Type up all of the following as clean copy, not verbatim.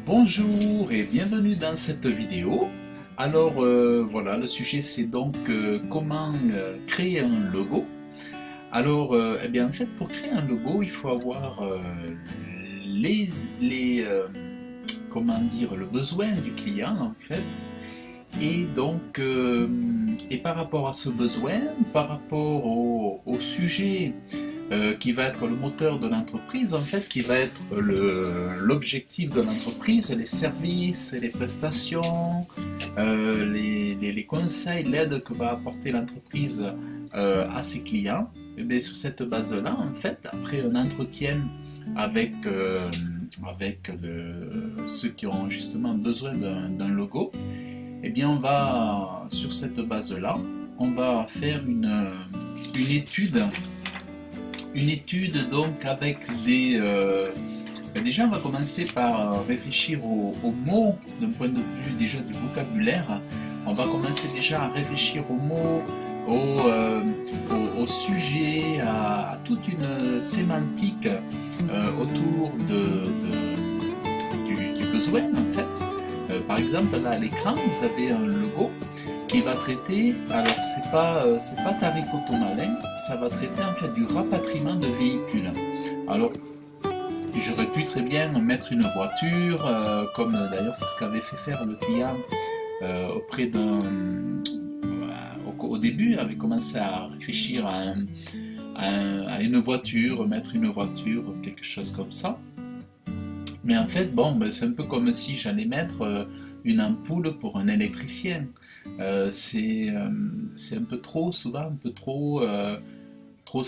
Bonjour et bienvenue dans cette vidéo. Alors voilà, le sujet c'est donc comment créer un logo. Alors eh bien en fait pour créer un logo il faut avoir comment dire, le besoin du client en fait. Et donc et par rapport à ce besoin, par rapport au sujet qui va être le moteur de l'entreprise, en fait, qui va être l'objectif de l'entreprise, les services, les prestations, les conseils, l'aide que va apporter l'entreprise à ses clients. Et bien, sur cette base-là, en fait, après un entretien avec, ceux qui ont justement besoin d'un logo, eh bien, on va, sur cette base-là, on va faire une étude donc avec des... déjà on va commencer par réfléchir aux mots d'un point de vue déjà du vocabulaire. On va commencer déjà à réfléchir aux mots, au sujet, à toute une sémantique autour du besoin en fait. Par exemple là à l'écran vous avez un logo qui va traiter, alors c'est pas tarif automalin, ça va traiter en fait du rapatriement de véhicules. Alors j'aurais pu très bien mettre une voiture, comme d'ailleurs c'est ce qu'avait fait faire le client auprès au début, avait commencé à réfléchir à une voiture, mettre une voiture, quelque chose comme ça. Mais en fait, bon, ben, c'est un peu comme si j'allais mettre une ampoule pour un électricien. C'est un peu trop, souvent un peu trop, trop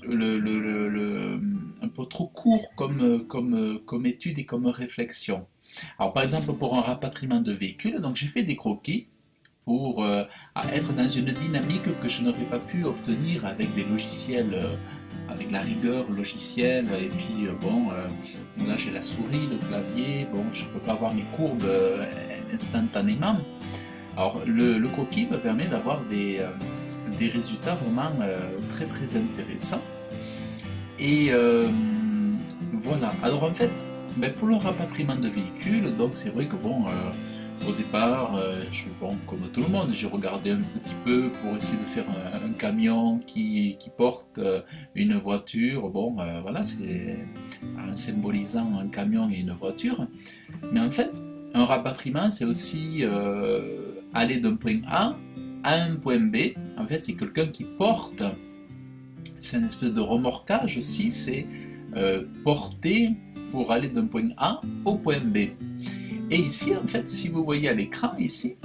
un peu trop court comme étude et comme réflexion. Alors par exemple pour un rapatriement de véhicules, donc j'ai fait des croquis pour être dans une dynamique que je n'aurais pas pu obtenir avec des logiciels, avec la rigueur logicielle, et puis bon, là j'ai la souris, le clavier, bon je ne peux pas avoir mes courbes instantanément. Alors le croquis me permet d'avoir des résultats vraiment très très intéressants. Et voilà, alors en fait, ben, pour le rapatriement de véhicules, donc c'est vrai que bon, au départ, bon, comme tout le monde, j'ai regardé un petit peu pour essayer de faire un camion qui porte une voiture. Bon, voilà, c'est en symbolisant un camion et une voiture. Mais en fait, un rapatriement, c'est aussi aller d'un point A à un point B. En fait, c'est quelqu'un qui porte, c'est une espèce de remorquage aussi, c'est porter pour aller d'un point A au point B. Et ici, en fait, si vous voyez à l'écran, ici,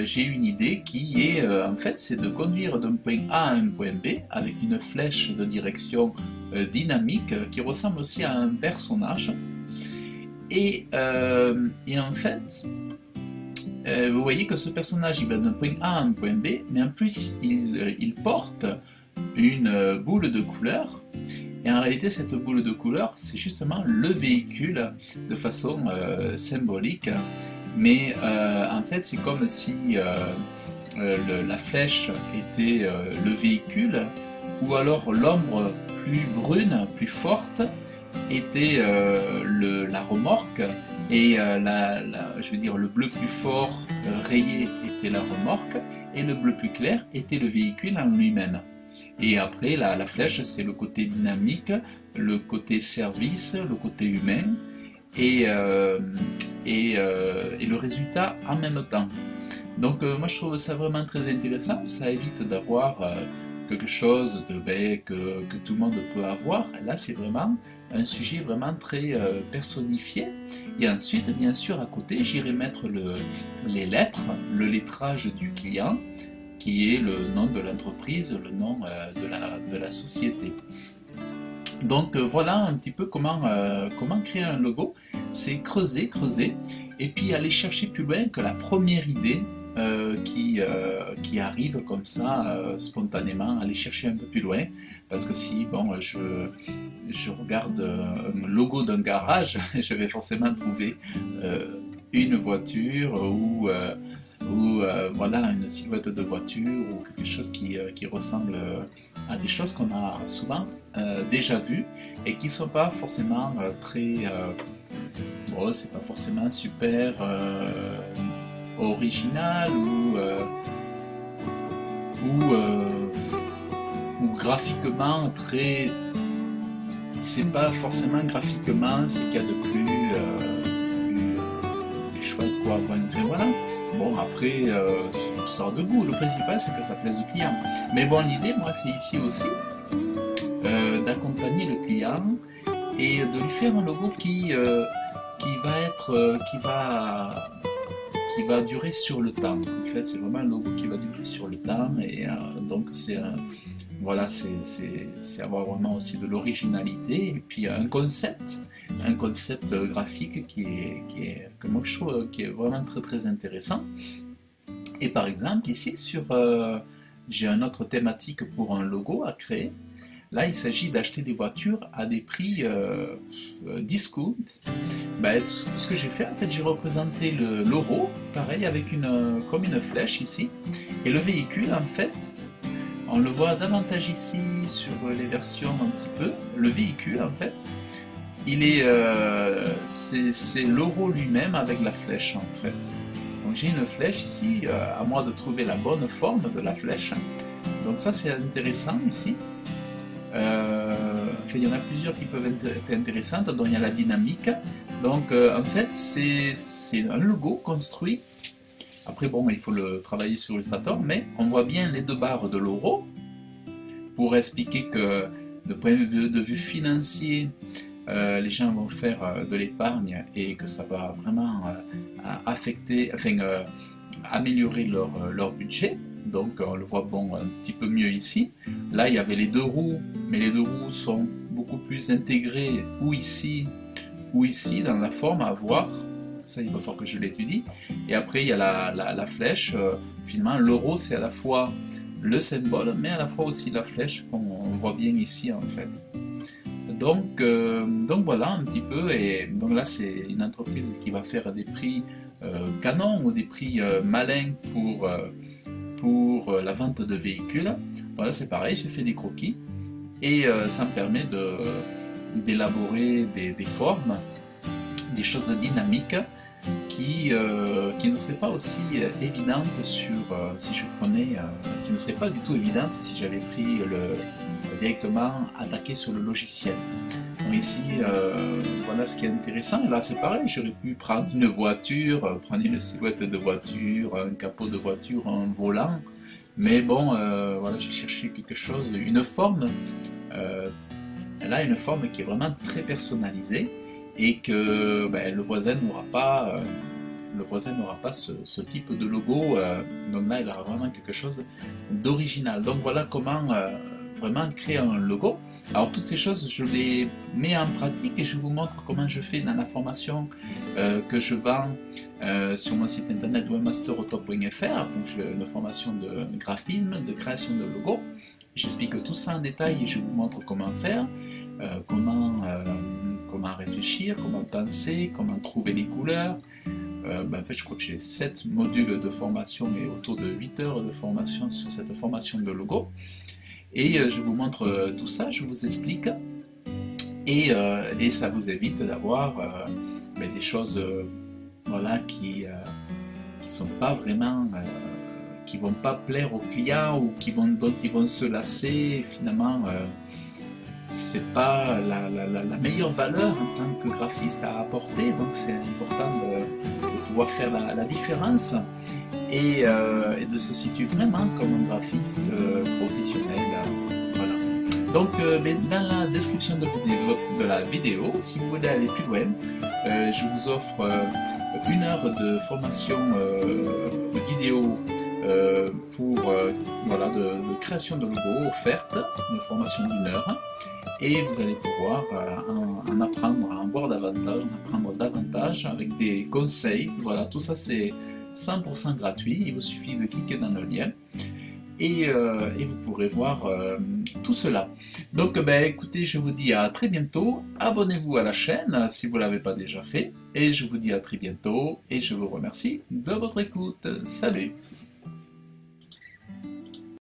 j'ai une idée qui est, en fait, c'est de conduire d'un point A à un point B avec une flèche de direction dynamique qui ressemble aussi à un personnage. Et en fait, vous voyez que ce personnage, il va d'un point A à un point B, mais en plus, il porte une boule de couleur. Et en réalité, cette boule de couleur, c'est justement le véhicule de façon symbolique. Mais en fait, c'est comme si la flèche était le véhicule, ou alors l'ombre plus brune, plus forte, était la remorque, et je veux dire, le bleu plus fort rayé était la remorque, et le bleu plus clair était le véhicule en lui-même. Et après, la flèche, c'est le côté dynamique, le côté service, le côté humain, et le résultat en même temps. Donc moi je trouve ça vraiment très intéressant, ça évite d'avoir quelque chose que tout le monde peut avoir. Là c'est vraiment un sujet vraiment très personnifié. Et ensuite, bien sûr, à côté, j'irai mettre les lettres, le lettrage du client, qui est le nom de l'entreprise, le nom de la société. Donc voilà un petit peu comment créer un logo. C'est creuser, creuser, et puis aller chercher plus loin que la première idée qui arrive comme ça spontanément, aller chercher un peu plus loin. Parce que si bon, je regarde un logo d'un garage, je vais forcément trouver une voiture ou voilà, une silhouette de voiture ou quelque chose qui ressemble à des choses qu'on a souvent déjà vues et qui ne sont pas forcément très bon, c'est pas forcément super original ou graphiquement très. C'est pas forcément graphiquement ce qu'il y a de plus chouette, quoi. Enfin, voilà. Bon, après, c'est une histoire de goût. Le principal, c'est que ça plaise au client. Mais bon, l'idée, moi, c'est ici aussi d'accompagner le client et de lui faire un logo qui va durer sur le temps. En fait, c'est vraiment un logo qui va durer sur le temps et donc voilà, c'est avoir vraiment aussi de l'originalité et puis un concept graphique que moi je trouve qui est vraiment très très intéressant. Et par exemple ici j'ai une autre thématique pour un logo à créer. Là, il s'agit d'acheter des voitures à des prix discount. Ben, tout ce que j'ai fait, en fait, j'ai représenté l'euro, pareil, avec comme une flèche ici. Et le véhicule, en fait, on le voit davantage ici sur les versions un petit peu. Le véhicule, en fait, c'est l'euro lui-même avec la flèche, en fait. Donc j'ai une flèche ici, à moi de trouver la bonne forme de la flèche. Donc ça, c'est intéressant ici. Enfin, il y en a plusieurs qui peuvent être intéressantes, dont il y a la dynamique. Donc en fait c'est un logo construit. Après bon, il faut le travailler sur Illustrator, mais on voit bien les deux barres de l'euro pour expliquer que de point de vue financier, les gens vont faire de l'épargne et que ça va vraiment améliorer leur budget. Donc on le voit bon un petit peu mieux ici. Là il y avait les deux roues, mais les deux roues sont beaucoup plus intégrées ou ici dans la forme à voir. Ça il va falloir que je l'étudie. Et après il y a la flèche. Finalement l'euro c'est à la fois le symbole mais à la fois aussi la flèche qu'on voit bien ici en fait. Donc voilà un petit peu. Et donc là c'est une entreprise qui va faire des prix canon ou des prix malins pour la vente de véhicules. Voilà, c'est pareil, j'ai fait des croquis et ça me permet d'élaborer des formes, des choses dynamiques qui ne seraient pas aussi évidentes si je prenais, qui ne seraient pas du tout évidentes si j'avais pris directement attaqué sur le logiciel. Donc ici, voilà ce qui est intéressant. Là, c'est pareil, j'aurais pu prendre une voiture, prendre une silhouette de voiture, un capot de voiture, un volant. Mais bon, voilà, j'ai cherché quelque chose, une forme. Là, une forme qui est vraiment très personnalisée et que ben, le voisin n'aura pas. Ce type de logo. Donc là, il aura vraiment quelque chose d'original. Donc voilà comment vraiment créer un logo. Alors toutes ces choses, je les mets en pratique et je vous montre comment je fais dans la formation que je vends sur mon site internet webmasterauto.fr. Donc j'ai une formation de graphisme, de création de logo. J'explique tout ça en détail et je vous montre comment faire, comment réfléchir, comment penser, comment trouver les couleurs. En fait, je crois que j'ai 7 modules de formation et autour de 8 heures de formation sur cette formation de logo. Et je vous montre tout ça, je vous explique. Et ça vous évite d'avoir des choses voilà, qui sont pas vraiment, qui vont pas plaire aux clients ou dont ils vont se lasser. Et finalement, c'est pas la meilleure valeur en tant que graphiste à apporter. Donc c'est important de pouvoir faire la différence. Et de se situer vraiment comme un graphiste professionnel. Voilà. Donc dans la description de la vidéo, si vous voulez aller plus loin, je vous offre 1 heure de formation vidéo voilà, de création de logo offerte, une formation d'1 heure. Et vous allez pouvoir en apprendre, en voir davantage, en apprendre davantage avec des conseils. Voilà, tout ça c'est 100% gratuit, il vous suffit de cliquer dans le lien et vous pourrez voir tout cela. Donc écoutez, je vous dis à très bientôt, abonnez-vous à la chaîne si vous ne l'avez pas déjà fait, et je vous dis à très bientôt, et je vous remercie de votre écoute. Salut!